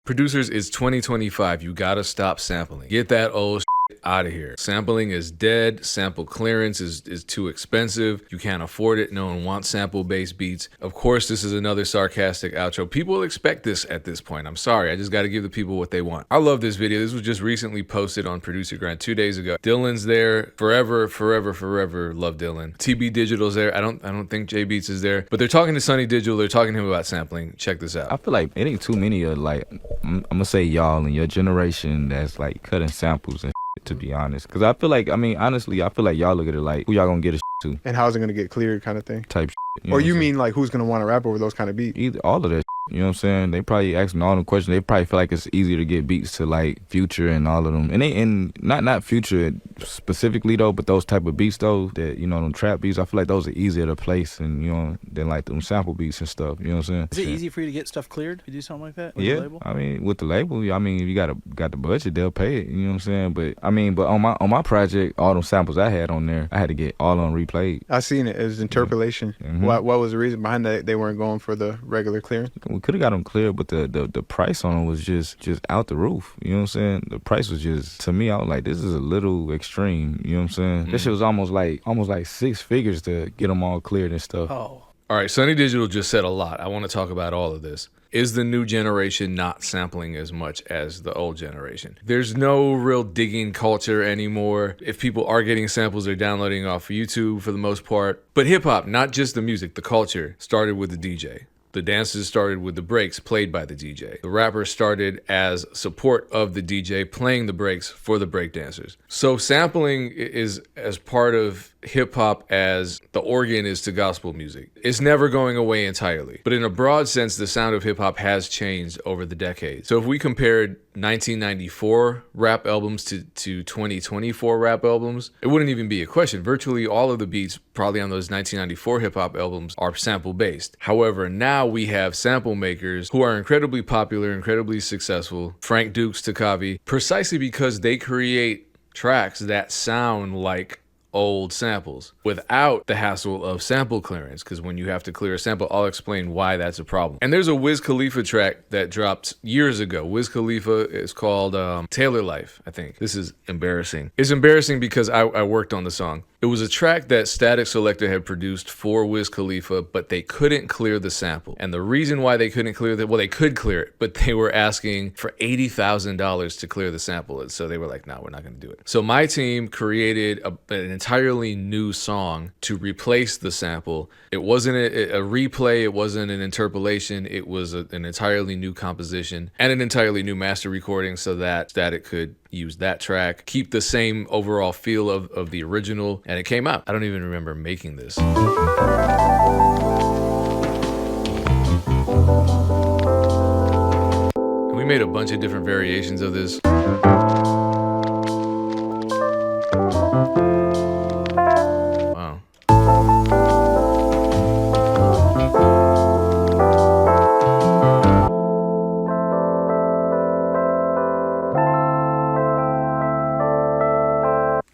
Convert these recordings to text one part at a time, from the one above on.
Producers, it's 2025. You gotta stop sampling. Get that old shit out of here. Sampling is dead. Sample clearance is too expensive. You can't afford it. No one wants sample-based beats. Of course, this is another sarcastic outro. People expect this at this point. I'm sorry. I just gotta give the people what they want. I love this video. This was just recently posted on Producer Grind 2 days ago. Dylan's there. Forever, forever, forever. Love Dylan. TB Digital's there. I don't think J Beats is there. But they're talking to Sonny Digital. They're talking to him about sampling. Check this out. I feel like it ain't too many of like, I'm gonna say y'all in your generation that's like cutting samples and shit, to be honest. Because I feel like, I mean, honestly, I feel like y'all look at it like, who y'all gonna get a shit to? And how's it gonna get cleared kind of thing? Type shit. Or you mean like who's gonna want to rap over those kind of beats? Either, all of that shit, you know what I'm saying? They probably asking all them questions. They probably feel like it's easier to get beats to like Future and all of them. And not Future specifically though, but those type of beats though, that, you know, them trap beats, I feel like those are easier to place and, you know, than like them sample beats and stuff, you know what I'm saying? Is it easy for you to get stuff cleared? You do something like that with yeah, the label? I mean, with the label, I mean, if you got the budget, they'll pay it, you know what I'm saying? But I mean, but on my project, all them samples I had on there, I had to get all on replayed. I seen it. It was interpolation. Mm-hmm. What was the reason behind that? They weren't going for the regular clearance? We could have got them cleared, but the price on them was just out the roof. You know what I'm saying? The price was just, to me, I was like, this is a little extreme. You know what I'm saying? Mm-hmm. This shit was almost like 6 figures to get them all cleared and stuff. Oh. All right, Sonny Digital just said a lot. I want to talk about all of this. Is the new generation not sampling as much as the old generation? There's no real digging culture anymore. If people are getting samples, they're downloading off YouTube for the most part. But hip hop, not just the music, the culture, started with the DJ. The dances started with the breaks played by the DJ. The rappers started as support of the DJ playing the breaks for the break dancers. So sampling is as part of hip hop as the organ is to gospel music. It's never going away entirely. But in a broad sense, the sound of hip hop has changed over the decades. So if we compared 1994 rap albums to 2024 rap albums, it wouldn't even be a question. Virtually all of the beats probably on those 1994 hip hop albums are sample based. However, now we have sample makers who are incredibly popular, incredibly successful. Frank Dukes to Kavi, precisely because they create tracks that sound like old samples without the hassle of sample clearance, because when you have to clear a sample, I'll explain why that's a problem. And there's a Wiz Khalifa track that dropped years ago. Wiz Khalifa is called Taylor Life, I think. This is embarrassing. It's embarrassing because I worked on the song. It was a track that Static Selector had produced for Wiz Khalifa, but they couldn't clear the sample. And the reason why they couldn't clear well, they could clear it, but they were asking for $80,000 to clear the sample. And so they were like, no, we're not going to do it. So my team created an entirely new song to replace the sample. It wasn't a replay. It wasn't an interpolation. It was an entirely new composition and an entirely new master recording so that Static could use that track, keep the same overall feel of the original, and it came out. I don't even remember making this. We made a bunch of different variations of this. Wow.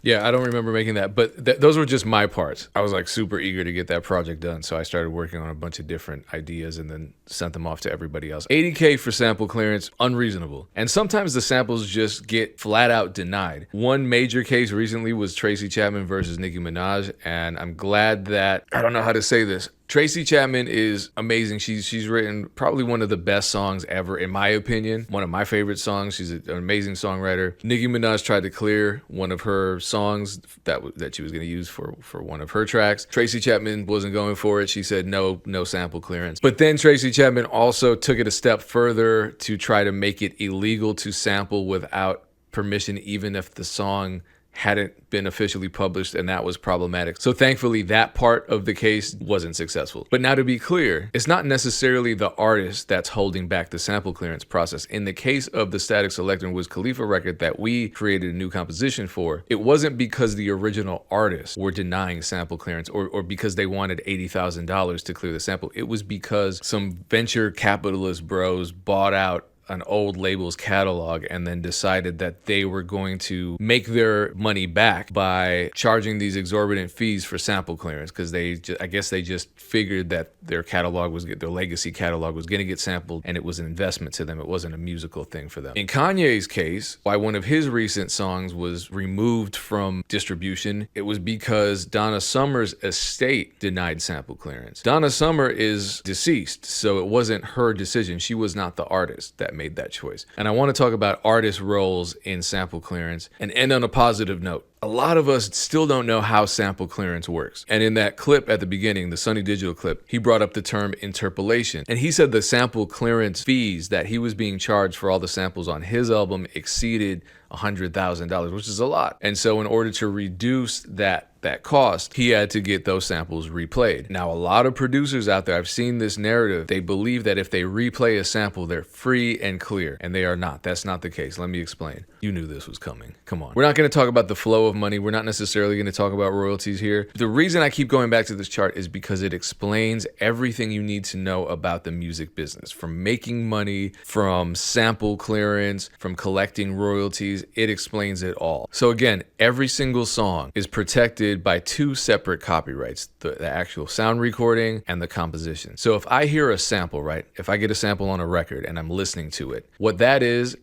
Yeah, I don't remember making that, but those were just my parts. I was like super eager to get that project done, so I started working on a bunch of different ideas and then sent them off to everybody else. $80K for sample clearance, unreasonable. And sometimes the samples just get flat out denied. One major case recently was Tracy Chapman versus Nicki Minaj, and I'm glad that, I don't know how to say this, Tracy Chapman is amazing. She's written probably one of the best songs ever, in my opinion. One of my favorite songs. She's an amazing songwriter. Nicki Minaj tried to clear one of her songs that she was going to use for one of her tracks. Tracy Chapman wasn't going for it. She said no sample clearance. But then Tracy Chapman also took it a step further to try to make it illegal to sample without permission, even if the song hadn't been officially published, and that was problematic. So thankfully that part of the case wasn't successful. But now to be clear, it's not necessarily the artist that's holding back the sample clearance process. In the case of the Static Selector and Wiz Khalifa record that we created a new composition for, it wasn't because the original artists were denying sample clearance or because they wanted $80,000 to clear the sample. It was because some venture capitalist bros bought out an old label's catalog and then decided that they were going to make their money back by charging these exorbitant fees for sample clearance, because I guess they just figured that their legacy catalog was going to get sampled, and it was an investment to them. It wasn't a musical thing for them. In Kanye's case, why one of his recent songs was removed from distribution, it was because Donna Summer's estate denied sample clearance. Donna Summer is deceased, so it wasn't her decision. She was not the artist that made that choice. And I want to talk about artist roles in sample clearance and end on a positive note. A lot of us still don't know how sample clearance works. And in that clip at the beginning, the Sonny Digital clip, he brought up the term interpolation. And he said the sample clearance fees that he was being charged for all the samples on his album exceeded $100,000, which is a lot. And so in order to reduce that cost, he had to get those samples replayed. Now, a lot of producers out there, I've seen this narrative, they believe that if they replay a sample, they're free and clear, and they are not. That's not the case. Let me explain. You knew this was coming. Come on. We're not going to talk about the flow of money. We're not necessarily going to talk about royalties here. The reason I keep going back to this chart is because it explains everything you need to know about the music business, from making money, from sample clearance, from collecting royalties. It explains it all. So again, every single song is protected by two separate copyrights, the actual sound recording and the composition. So if I hear a sample, right? If I get a sample on a record and I'm listening to it, what that is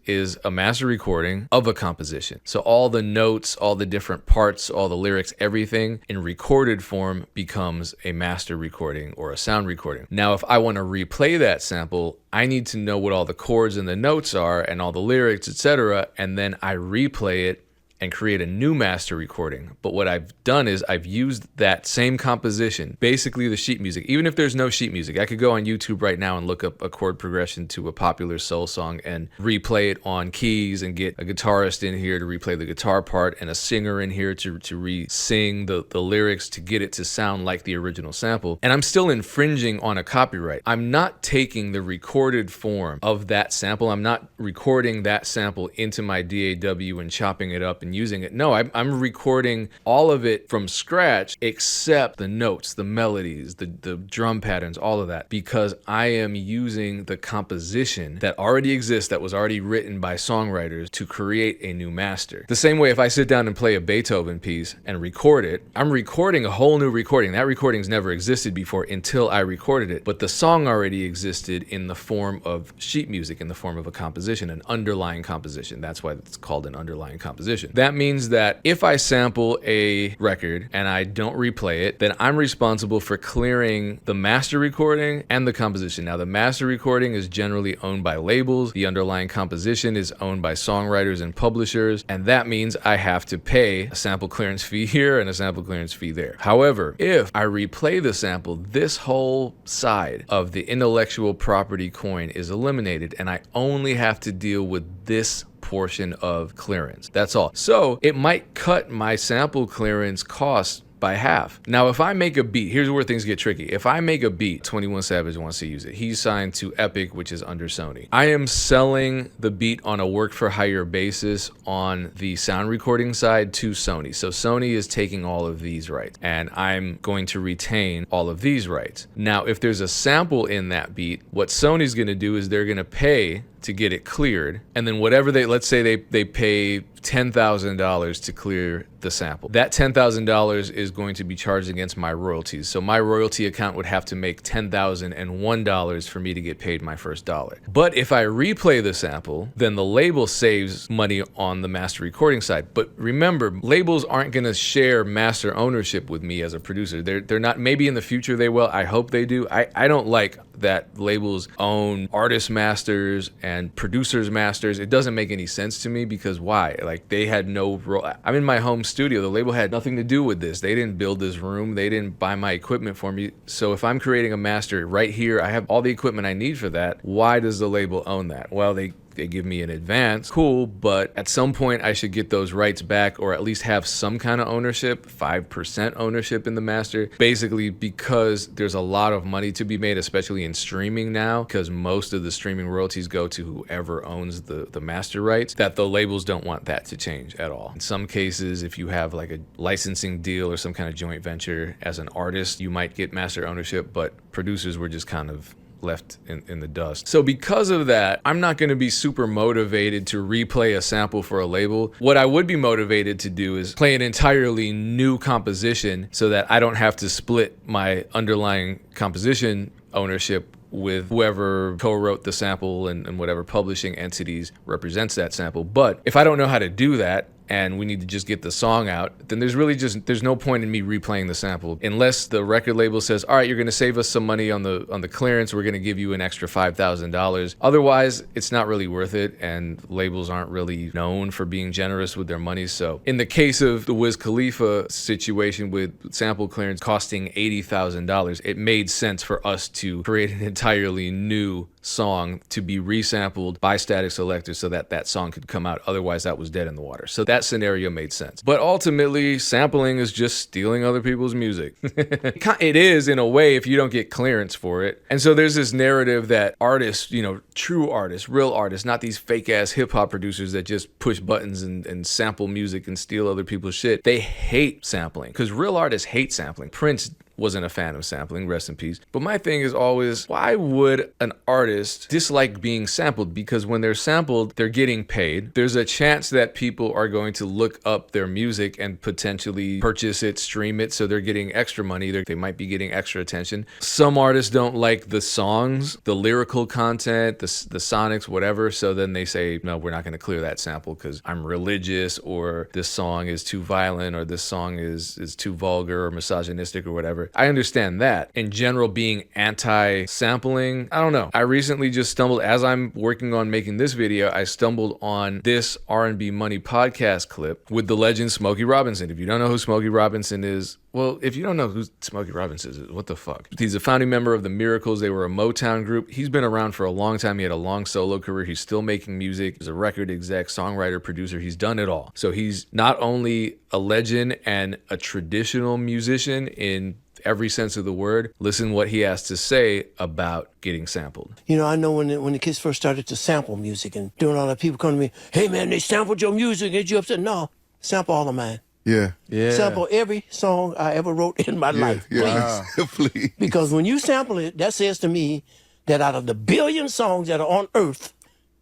a master recording of a composition. So all the notes, all the different parts, all the lyrics, everything in recorded form becomes a master recording or a sound recording. Now, if I want to replay that sample, I need to know what all the chords and the notes are and all the lyrics, etc., and then I replay it and create a new master recording. But what I've done is I've used that same composition, basically the sheet music. Even if there's no sheet music, I could go on YouTube right now and look up a chord progression to a popular soul song and replay it on keys and get a guitarist in here to replay the guitar part and a singer in here to re-sing the lyrics to get it to sound like the original sample. And I'm still infringing on a copyright. I'm not taking the recorded form of that sample. I'm not recording that sample into my DAW and chopping it up and using it. No, I'm recording all of it from scratch except the notes, the melodies, the drum patterns, all of that, because I am using the composition that already exists, that was already written by songwriters to create a new master. The same way if I sit down and play a Beethoven piece and record it, I'm recording a whole new recording. That recording's never existed before until I recorded it, but the song already existed in the form of sheet music, in the form of a composition, an underlying composition. That's why it's called an underlying composition. That means that if I sample a record and I don't replay it, then I'm responsible for clearing the master recording and the composition. Now, the master recording is generally owned by labels. The underlying composition is owned by songwriters and publishers, and that means I have to pay a sample clearance fee here and a sample clearance fee there. However, if I replay the sample, this whole side of the intellectual property coin is eliminated, and I only have to deal with this portion of clearance. That's all. So it might cut my sample clearance costs by half. Now, if I make a beat, here's where things get tricky. If I make a beat, 21 Savage wants to use it. He's signed to Epic, which is under Sony. I am selling the beat on a work for hire basis on the sound recording side to Sony. So Sony is taking all of these rights, and I'm going to retain all of these rights. Now, if there's a sample in that beat, what Sony's going to do is they're going to pay to get it cleared, and then whatever let's say they pay $10,000 to clear the sample. That $10,000 is going to be charged against my royalties. So my royalty account would have to make $10,001 for me to get paid my first dollar. But if I replay the sample, then the label saves money on the master recording side. But remember, labels aren't going to share master ownership with me as a producer. They're not. Maybe in the future they will. I hope they do. I don't like that labels own artist masters and producers masters. It doesn't make any sense to me, because why? Like, they had no role. I'm in my home studio. The label had nothing to do with this. They didn't build this room. They didn't buy my equipment for me. So if I'm creating a master right here, I have all the equipment I need for that. Why does the label own that? Well, they give me an advance, cool, but at some point I should get those rights back, or at least have some kind of ownership, 5% ownership in the master, basically because there's a lot of money to be made, especially in streaming now, because most of the streaming royalties go to whoever owns the master rights, that the labels don't want that to change at all. In some cases, if you have like a licensing deal or some kind of joint venture as an artist, you might get master ownership, but producers were just kind of left in the dust. So because of that, I'm not going to be super motivated to replay a sample for a label. What I would be motivated to do is play an entirely new composition so that I don't have to split my underlying composition ownership with whoever co-wrote the sample and whatever publishing entities represents that sample. But if I don't know how to do that, and we need to just get the song out, then there's no point in me replaying the sample unless the record label says, all right, you're going to save us some money on the clearance, we're going to give you an extra $5,000. Otherwise, it's not really worth it, and labels aren't really known for being generous with their money. So in the case of the Wiz Khalifa situation with sample clearance costing $80,000, it made sense for us to create an entirely new song to be resampled by Static Selector so that that song could come out. Otherwise, that was dead in the water. So that scenario made sense. But ultimately, sampling is just stealing other people's music. It is in a way if you don't get clearance for it. And so there's this narrative that artists, true artists, real artists, not these fake ass hip hop producers that just push buttons and sample music and steal other people's shit. They hate sampling because real artists hate sampling. Prince wasn't a fan of sampling, rest in peace. But my thing is always, why would an artist dislike being sampled? Because when they're sampled, they're getting paid. There's a chance that people are going to look up their music and potentially purchase it, stream it, so they're getting extra money. They might be getting extra attention. Some artists don't like the songs, the lyrical content, the sonics, whatever, so then they say, no, we're not going to clear that sample because I'm religious, or this song is too violent, or this song is too vulgar or misogynistic or whatever. I understand that. In general, being anti-sampling, I don't know. I recently just stumbled, as I'm working on making this video, I stumbled on this R&B Money podcast clip with the legend Smokey Robinson. If you don't know who Smokey Robinson is, well, if you don't know who Smokey Robinson is, what the fuck? He's a founding member of the Miracles. They were a Motown group. He's been around for a long time. He had a long solo career. He's still making music. He's a record exec, songwriter, producer. He's done it all. So he's not only a legend and a traditional musician in every sense of the word. Listen what he has to say about getting sampled. I know when the kids first started to sample music and doing all that, people come to me, hey man, they sampled your music, get you upset. No, sample all of mine. Yeah. Sample every song I ever wrote in my life, please. Please. Because when you sample it, that says to me that out of the billion songs that are on earth,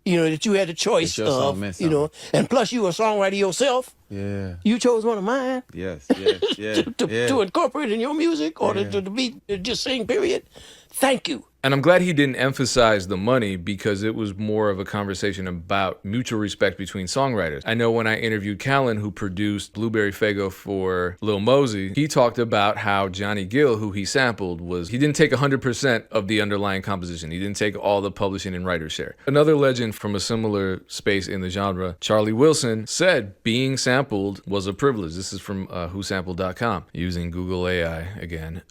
that you had a choice of, and plus you a songwriter yourself. Yeah. You chose one of mine. Yes. To incorporate in your music or to be just sing, period. Thank you. And I'm glad he didn't emphasize the money, because it was more of a conversation about mutual respect between songwriters. I know when I interviewed Callan, who produced Blueberry Faygo for Lil Mosey, he talked about how Johnny Gill, who he sampled, he didn't take 100% of the underlying composition. He didn't take all the publishing and writer share. Another legend from a similar space in the genre, Charlie Wilson, said being sampled was a privilege. This is from whosampled.com, using Google AI again.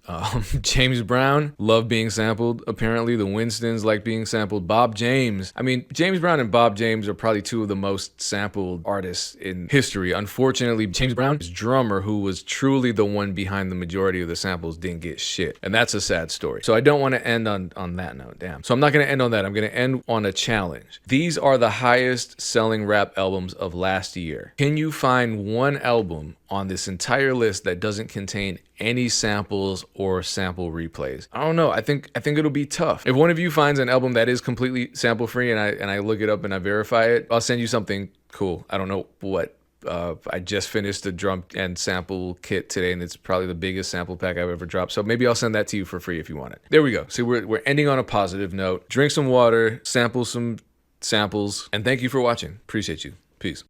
James Brown loved being sampled. Apparently the Winstons like being sampled. Bob James. I mean, James Brown and Bob James are probably two of the most sampled artists in history. Unfortunately, James Brown, his drummer, who was truly the one behind the majority of the samples, didn't get shit. And that's a sad story. So I don't want to end on that note. Damn. So I'm not going to end on that. I'm going to end on a challenge. These are the highest selling rap albums of last year. Can you find one album on this entire list that doesn't contain any samples or sample replays? I don't know. I think it'll be tough. If one of you finds an album that is completely sample free and I look it up and I verify it, I'll send you something cool. I don't know what. I just finished the drum and sample kit today, and it's probably the biggest sample pack I've ever dropped. So maybe I'll send that to you for free if you want it. There we go. See, we're ending on a positive note. Drink some water, sample some samples, and thank you for watching. Appreciate you. Peace.